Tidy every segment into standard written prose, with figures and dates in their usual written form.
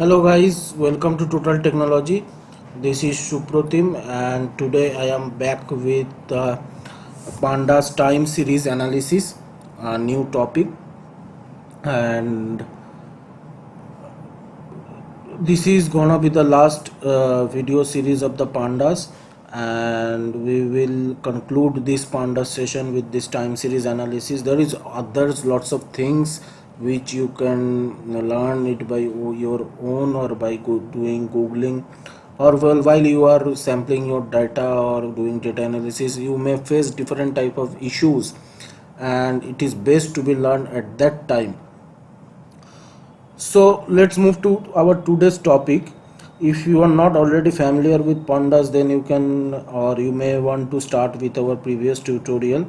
Hello guys, welcome to Total Technology. This is Supratim and today I am back with Pandas time series analysis, a new topic, and this is gonna be the last video series of the Pandas, and we will conclude this Pandas session with this time series analysis. There is others lots of things which you can learn it by your own or by doing googling, or while you are sampling your data or doing data analysis you may face different type of issues, and it is best to be learned at that time. So let's move to our today's topic. If you are not already familiar with pandas, then you can or you may want to start with our previous tutorial,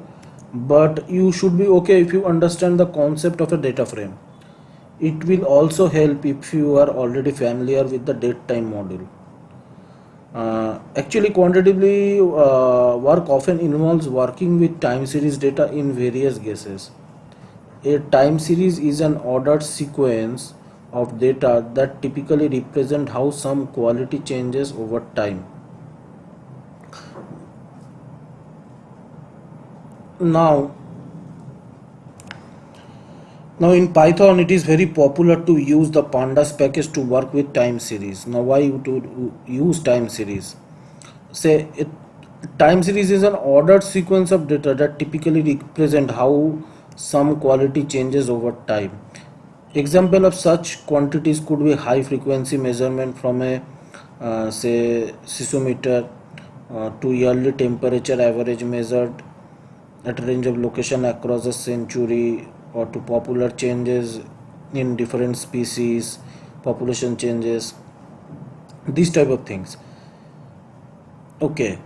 but you should be okay if you understand the concept of a data frame. It will also help if you are already familiar with the date time model. Actually, quantitatively work often involves working with time series data in various guesses. A time series is an ordered sequence of data that typically represent how some quality changes over time. Now, now in Python it is very popular to use the pandas package to work with time series. Now why you to use time series? Say it, time series is an ordered sequence of data that typically represent how some quality changes over time. Example of such quantities could be high frequency measurement from a say seismometer to yearly temperature average measured at a range of location across a century, or to popular changes in different species, population changes, these type of things. Okay,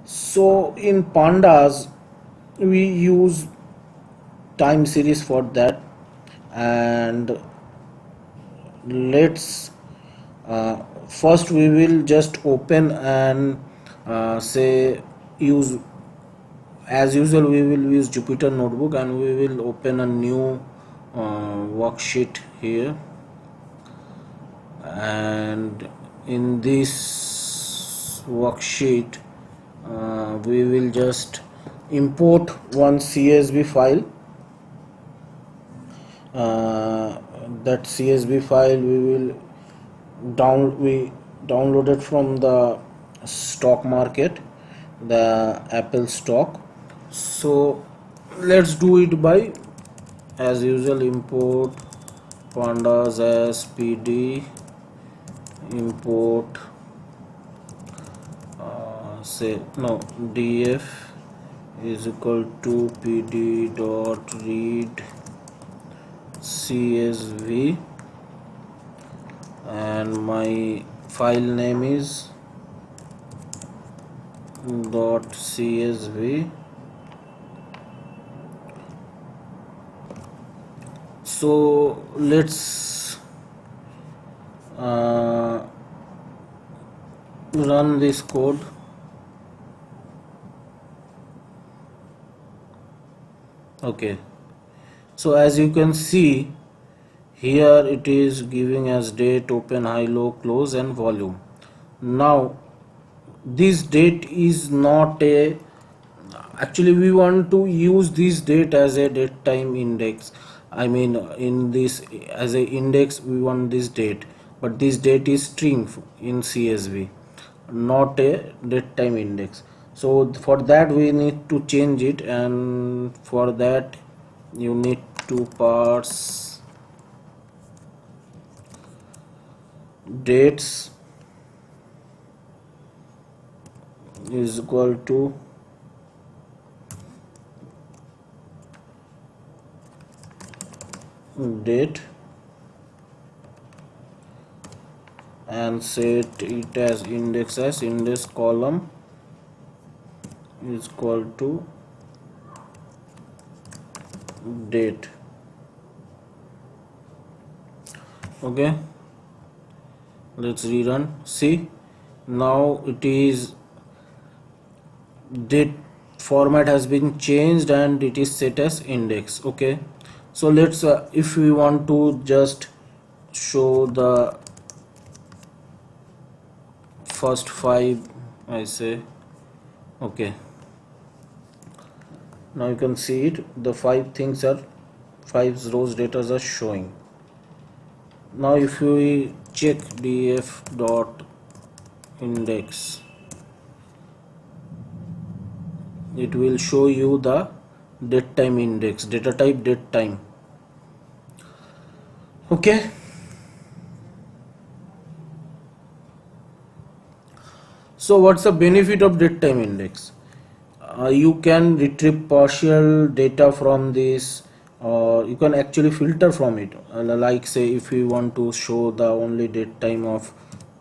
so in pandas we use time series for that, and let's first we will just open and say use, as usual we will use Jupyter notebook, and we will open a new worksheet here, and in this worksheet we will just import one CSV file. That CSV file we downloaded from the stock market, the Apple stock. So let's do it by, as usual, import pandas as pd, import say no df is equal to pd dot read csv, and my file name is .csv. So let's run this code. Okay, so as you can see here it is giving as date, open, high, low, close, and volume. Now this date is not a, actually we want to use this date as a date time index. I mean in this as a index we want this date, but this date is string in CSV, not a date time index. So for that we need to change it, and for that you need to parse dates is equal to date, and set it as index column is equal to date. Okay, let's rerun. See, now it is date format has been changed and it is set as index. Okay, so let's if we want to just show the first five, I say. Okay, now you can see it, the five things are, five rows data are showing. Now if we check df dot index, it will show you the date time index, data type date time. Okay, so what's the benefit of date time index? You can retrieve partial data from this, or you can actually filter from it. Like say if you want to show the only date time of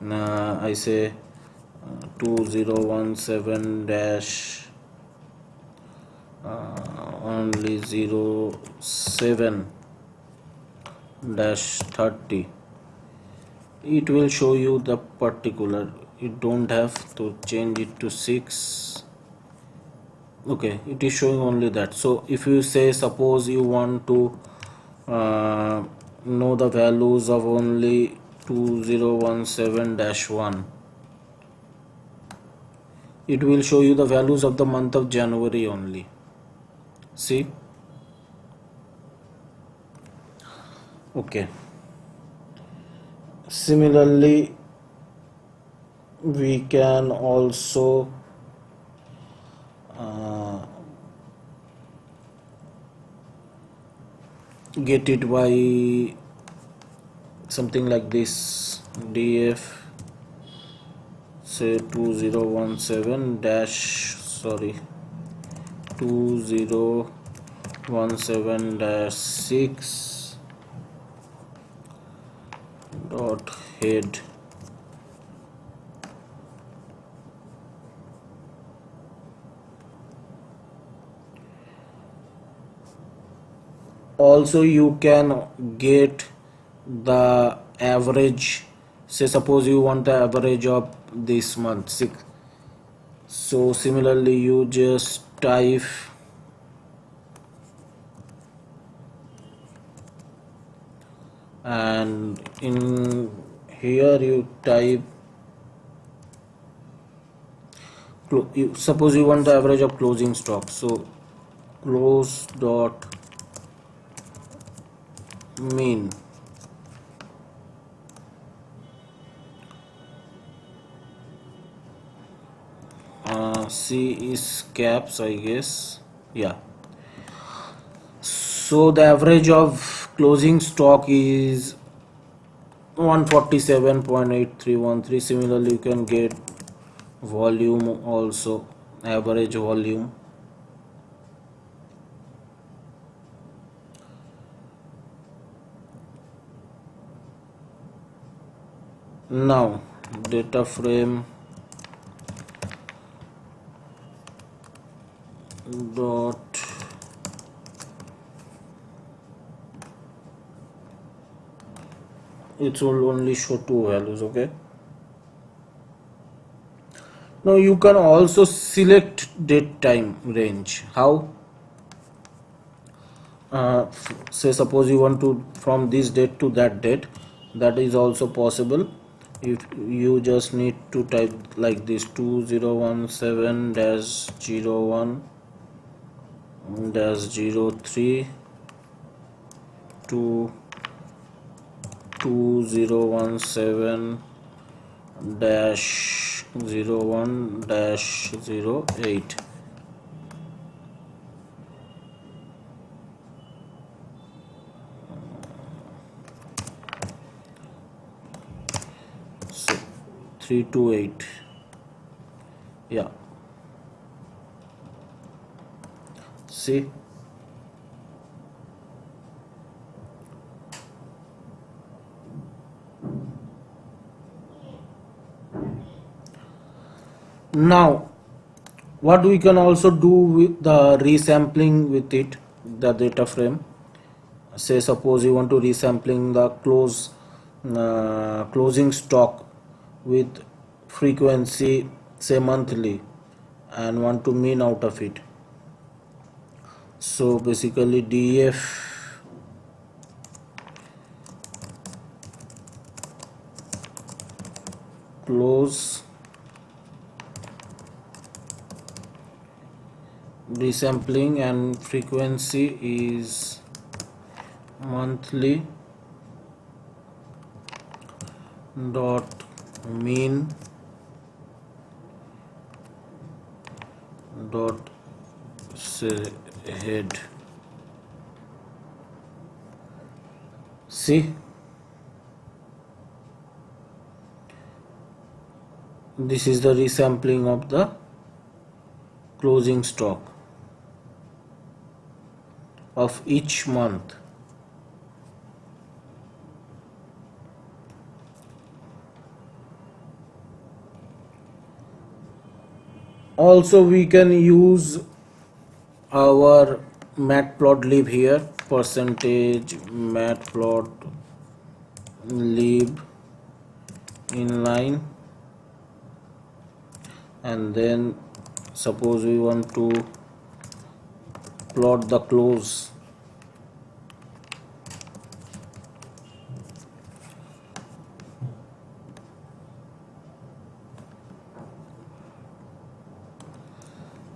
I say 2017 dash only 07 dash 30, it will show you the particular, you don't have to change it to 6. Okay, it is showing only that. So if you say suppose you want to know the values of only 2017-1, it will show you the values of the month of January only. See? Okay, similarly we can also get it by something like this, df say 2017 dash 2017 dash 6 dot head also. You can get the average, say suppose you want the average of this month 6, so similarly you just type and in here you type suppose you want the average of closing stock, so close dot mean C is caps, I guess. Yeah, so the average of closing stock is 147.8313. Similarly you can get volume also, average volume. Now data frame dot it will only show two values. Okay, now you can also select date time range. How? Say suppose you want to from this date to that date, that is also possible. If you just need to type like this 2017 dash 01 dash 03 to 2017 dash 01 dash 08. So 328. Yeah, see, now what we can also do with the resampling with it, the data frame. Say suppose you want to resampling the closing stock with frequency say monthly and want to mean out of it. So basically df close resampling, and frequency is monthly dot mean dot head. See, this is the resampling of the closing stock of each month. Also we can use our matplotlib here, percentage matplotlib inline, and then suppose we want to plot the close.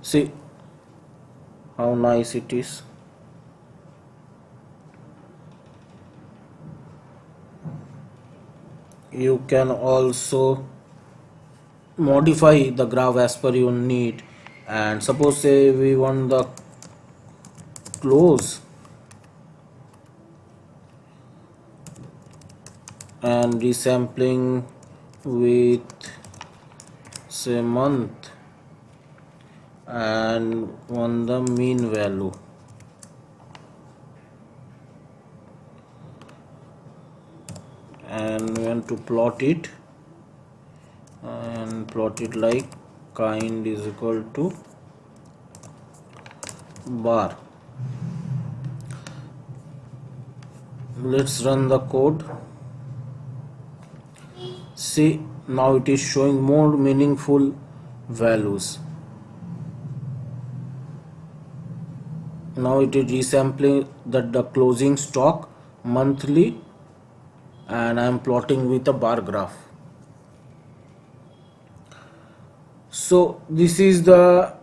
See how nice it is. You can also modify the graph as per your need, and suppose say we want the close and resampling with say month and on the mean value. And we want to plot it, and plot it like kind is equal to bar. Let's run the code. See, now it is showing more meaningful values. Now it is resampling the closing stock monthly, and I am plotting with a bar graph. So this is the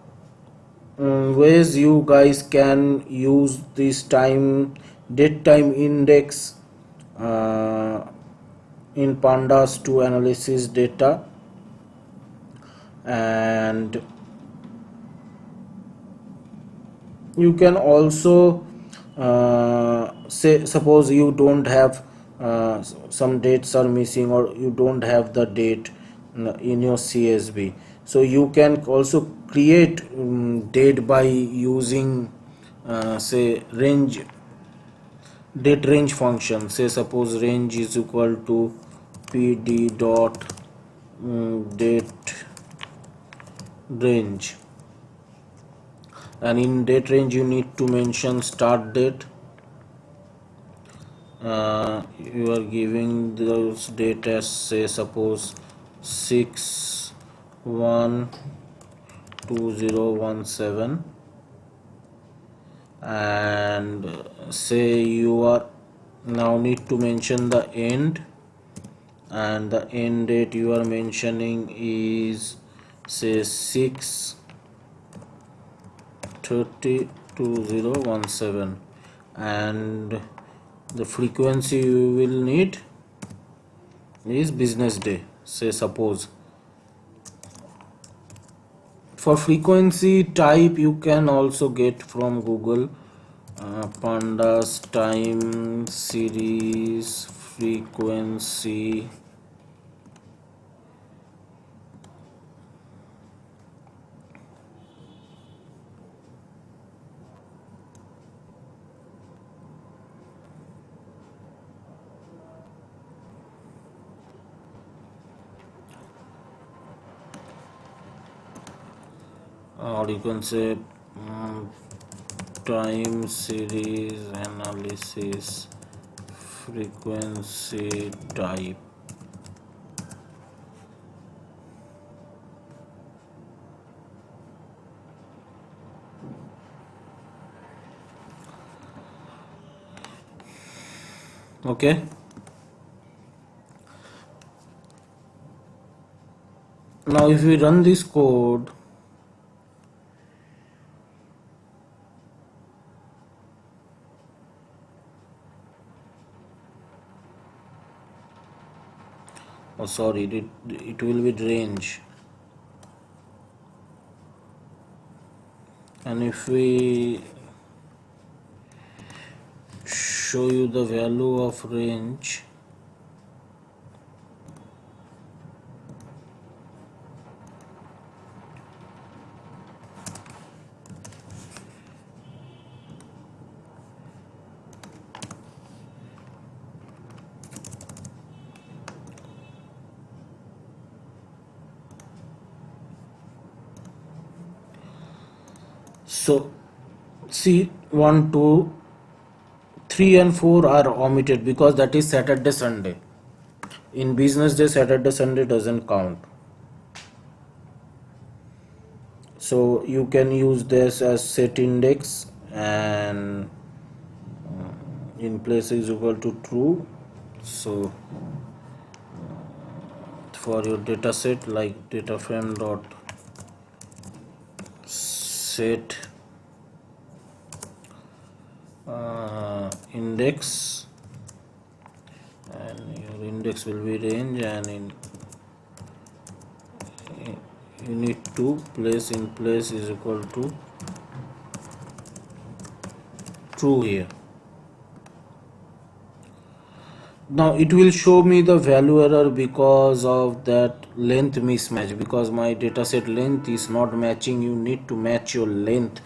ways you guys can use this date time index in pandas to analysis data. And you can also say, suppose you don't have some dates are missing, or you don't have the date in your CSV, so you can also create date by using say date range function. Say suppose range is equal to pd dot date range, and in date range you need to mention start date. You are giving those date as say suppose 6/1/2017, and say you are now need to mention the end, and the end date you are mentioning is say 6/30/2017, and the frequency you will need is business day. Say suppose for frequency type you can also get from Google, pandas time series frequency. Or you can say time series analysis frequency type. Okay, now if we run this code, oh sorry, it will be range. And if we show you the value of range, so see 1 2 3 and 4 are omitted because that is Saturday Sunday. In business day, Saturday Sunday doesn't count. So you can use this as set index, and in place is equal to true. So for your data set, like data frame dot set index, and your index will be range, and you need to place in place is equal to true here. Now it will show me the value error because of that length mismatch, because my dataset length is not matching. You need to match your length,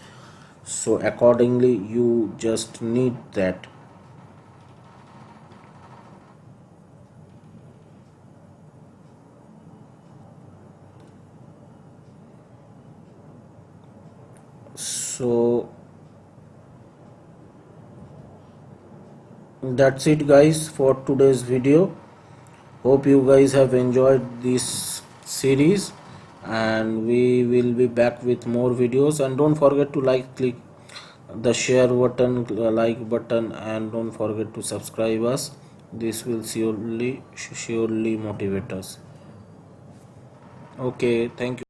so accordingly you just need that. So that's it guys for today's video. Hope you guys have enjoyed this series, and we will be back with more videos. And don't forget to click the share button, like button, and don't forget to subscribe us. This will surely motivate us. Okay, thank you.